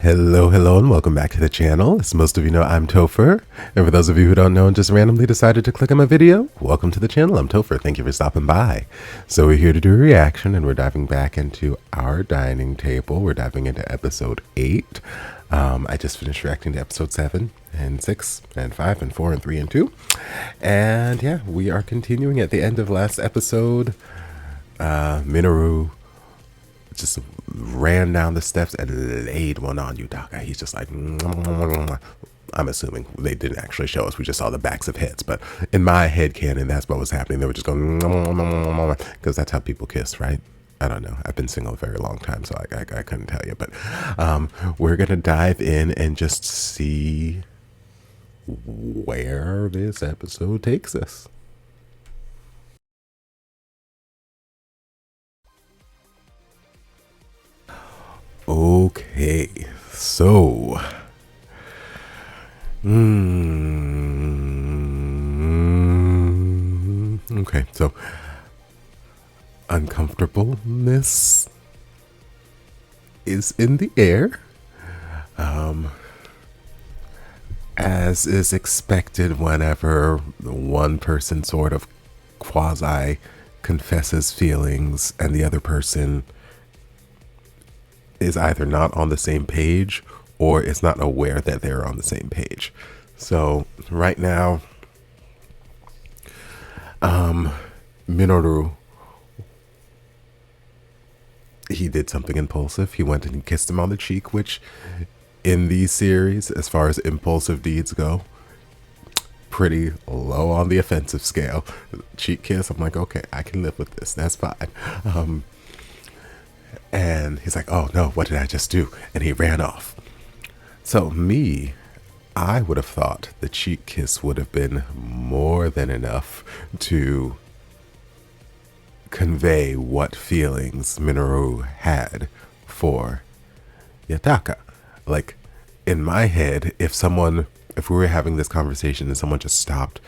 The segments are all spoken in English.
Hello, and welcome back to the channel. As most of you know, I'm Topher. And for those of you who don't know and just randomly decided to click on my video, welcome to the channel. I'm Topher. Thank you for stopping by. So we're here to do a reaction, and we're diving back into our dining table. We're diving into episode 8. I just finished reacting to episode 7 and 6 and 5 and 4 and 3 and 2. And yeah, we are continuing at the end of last episode. Minoru just ran down the steps and laid one on Yutaka. He's just like, I'm assuming they didn't actually show us. We just saw the backs of heads. But in my head canon, that's what was happening. They were just going, because that's how people kiss, right? I don't know. I've been single a very long time, so I couldn't tell you. But we're going to dive in and just see where this episode takes us. Okay, so okay, so uncomfortableness is in the air, as is expected whenever one person sort of quasi confesses feelings and the other person is either not on the same page or is not aware that they're on the same page. So right now, Minoru, he did something impulsive. He went and kissed him on the cheek, which in these series, as far as impulsive deeds go, pretty low on the offensive scale. Cheek kiss, I'm like, okay, I can live with this. That's fine. And he's like, oh no, what did I just do? And he ran off. So I would have thought the cheek kiss would have been more than enough to convey what feelings Minoru had for Yutaka. Like, in my head, if we were having this conversation and someone just stopped,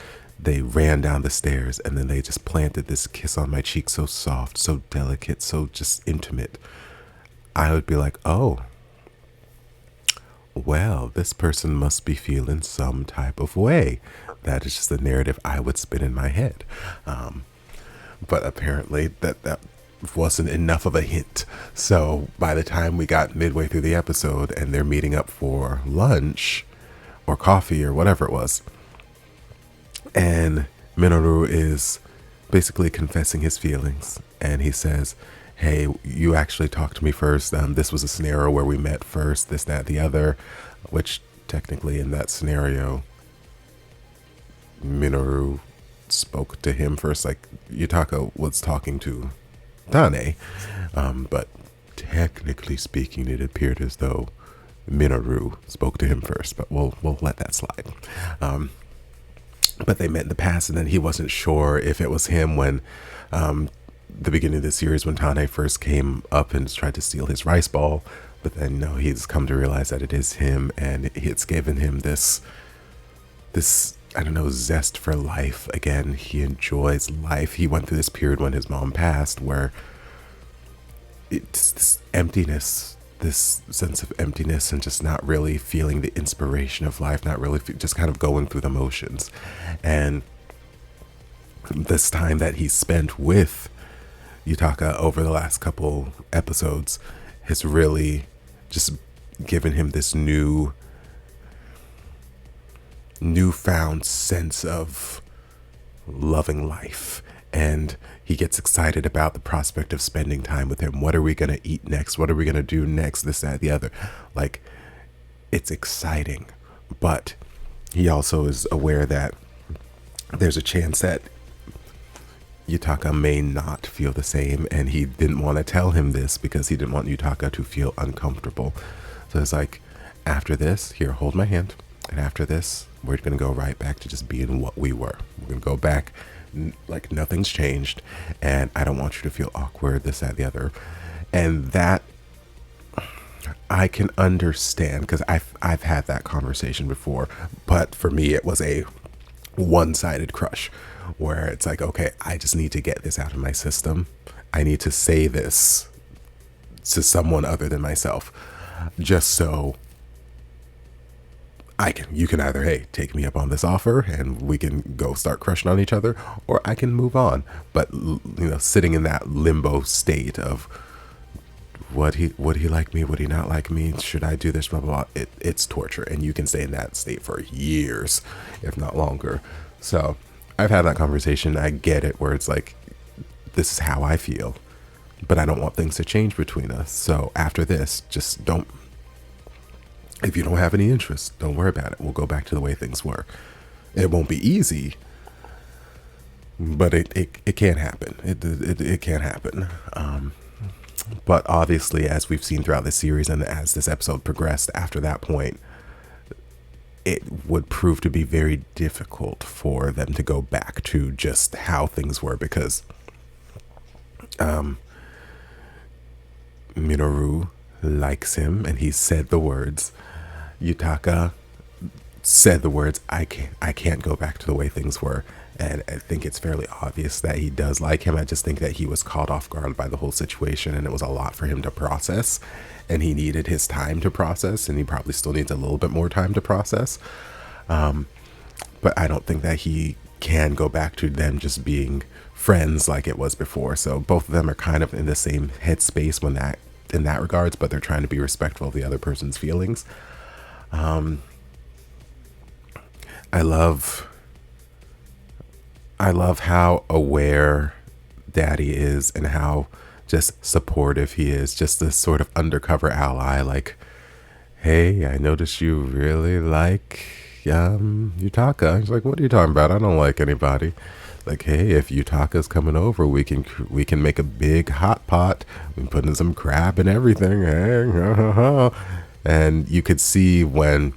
they ran down the stairs and then they just planted this kiss on my cheek, so soft, so delicate, so just intimate, I would be like, oh, well, this person must be feeling some type of way. That is just the narrative I would spin in my head. But apparently that wasn't enough of a hint. So by the time we got midway through the episode and they're meeting up for lunch or coffee or whatever it was, and Minoru is basically confessing his feelings, and he says, hey, you actually talked to me first. This was a scenario where we met first, this, that, the other, which technically in that scenario, Minoru spoke to him first. Like, Yutaka was talking to Dane, but technically speaking, it appeared as though Minoru spoke to him first, but we'll let that slide. But they met in the past, and then he wasn't sure if it was him when the beginning of the series, when Tane first came up and tried to steal his rice ball. But then no, he's come to realize that it is him, and it's given him this I don't know, zest for life again. He enjoys life. He went through this period when his mom passed where it's this emptiness, this sense of emptiness, and just not really feeling the inspiration of life, not really just kind of going through the motions. And this time that he spent with Yutaka over the last couple episodes has really just given him this newfound sense of loving life. And he gets excited about the prospect of spending time with him. What are we going to eat next? What are we going to do next? This, that, the other. Like, it's exciting. But he also is aware that there's a chance that Yutaka may not feel the same, and he didn't want to tell him this because he didn't want Yutaka to feel uncomfortable. So it's like, after this, here, hold my hand. And after this, we're going to go right back to just being what we were. We're going to go back like nothing's changed, and I don't want you to feel awkward, this, that, the other. And that I can understand, because I've had that conversation before, but for me it was a one-sided crush where it's like, okay, I just need to get this out of my system. I need to say this to someone other than myself. just so you can either, hey, take me up on this offer and we can go start crushing on each other, or I can move on. But, sitting in that limbo state of would he like me? Would he not like me? Should I do this? Blah, blah, blah. It's torture. And you can stay in that state for years, if not longer. So I've had that conversation. I get it, where it's like, this is how I feel, but I don't want things to change between us. So after this, just don't, if you don't have any interest, don't worry about it. We'll go back to the way things were. It won't be easy, but it can happen. It can happen. But obviously, as we've seen throughout the series and as this episode progressed after that point, it would prove to be very difficult for them to go back to just how things were, because Minoru likes him, and he said the words. Yutaka said the words, I can't go back to the way things were. And I think it's fairly obvious that he does like him. I just think that he was caught off guard by the whole situation, and it was a lot for him to process, and he needed his time to process, and he probably still needs a little bit more time to process. But I don't think that he can go back to them just being friends like it was before. So both of them are kind of in the same headspace in that regards, but they're trying to be respectful of the other person's feelings. I love how aware Daddy is and how just supportive he is. Just this sort of undercover ally, like, hey, I noticed you really like Yutaka. He's like, what are you talking about? I don't like anybody. Like, hey, if Yutaka's coming over, we can make a big hot pot. We can put in some crab and everything. Hey, and you could see when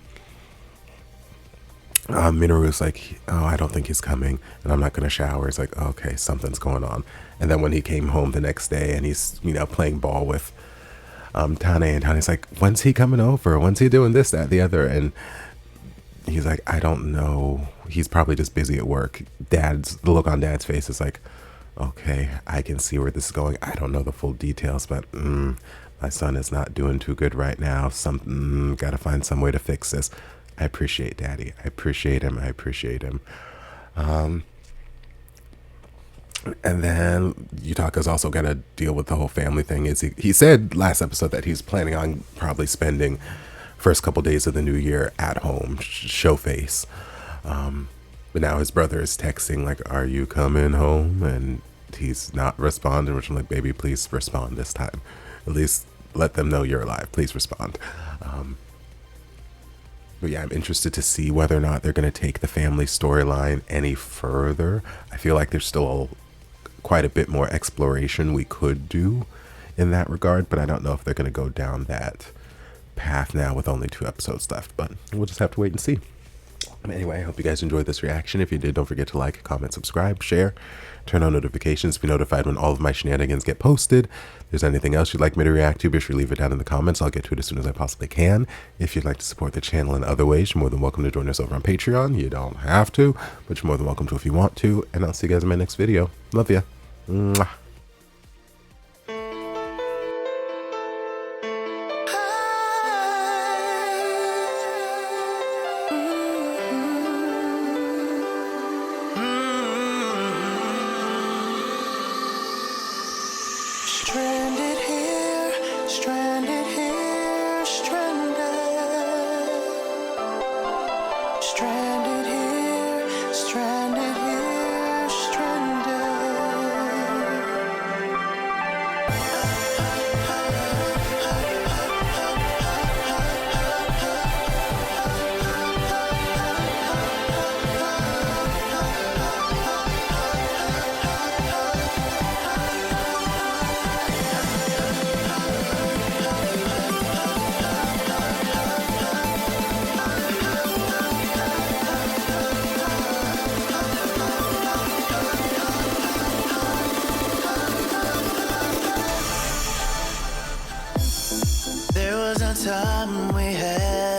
Minoru's like, oh, I don't think he's coming, and I'm not going to shower. It's like, okay, something's going on. And then when he came home the next day and he's, playing ball with Tane, and Tane's like, when's he coming over? When's he doing this, that, the other? And he's like, I don't know. He's probably just busy at work. The look on Dad's face is like, okay, I can see where this is going. I don't know the full details, but my son is not doing too good right now. Got to find some way to fix this. I appreciate Daddy. I appreciate him. And then Yutaka's also got to deal with the whole family thing. He said last episode that he's planning on probably spending first couple days of the new year at home, show face. But now his brother is texting like, are you coming home? And he's not responding, which I'm like, baby, please respond this time. At least let them know you're alive. Please respond. But yeah, I'm interested to see whether or not they're going to take the family storyline any further. I feel like there's still quite a bit more exploration we could do in that regard, but I don't know if they're going to go down that path now with only 2 episodes left, but we'll just have to wait and see. Anyway, I hope you guys enjoyed this reaction. If you did, don't forget to like, comment, subscribe, share, turn on notifications to be notified when all of my shenanigans get posted. If there's anything else you'd like me to react to, be sure to leave it down in the comments. I'll get to it as soon as I possibly can. If you'd like to support the channel in other ways, you're more than welcome to join us over on Patreon. You don't have to, but you're more than welcome to if you want to. And I'll see you guys in my next video. Love ya. Mwah. Stranded here, stranded here, stranded. Stranded here, stranded here, stranded. There was a time we had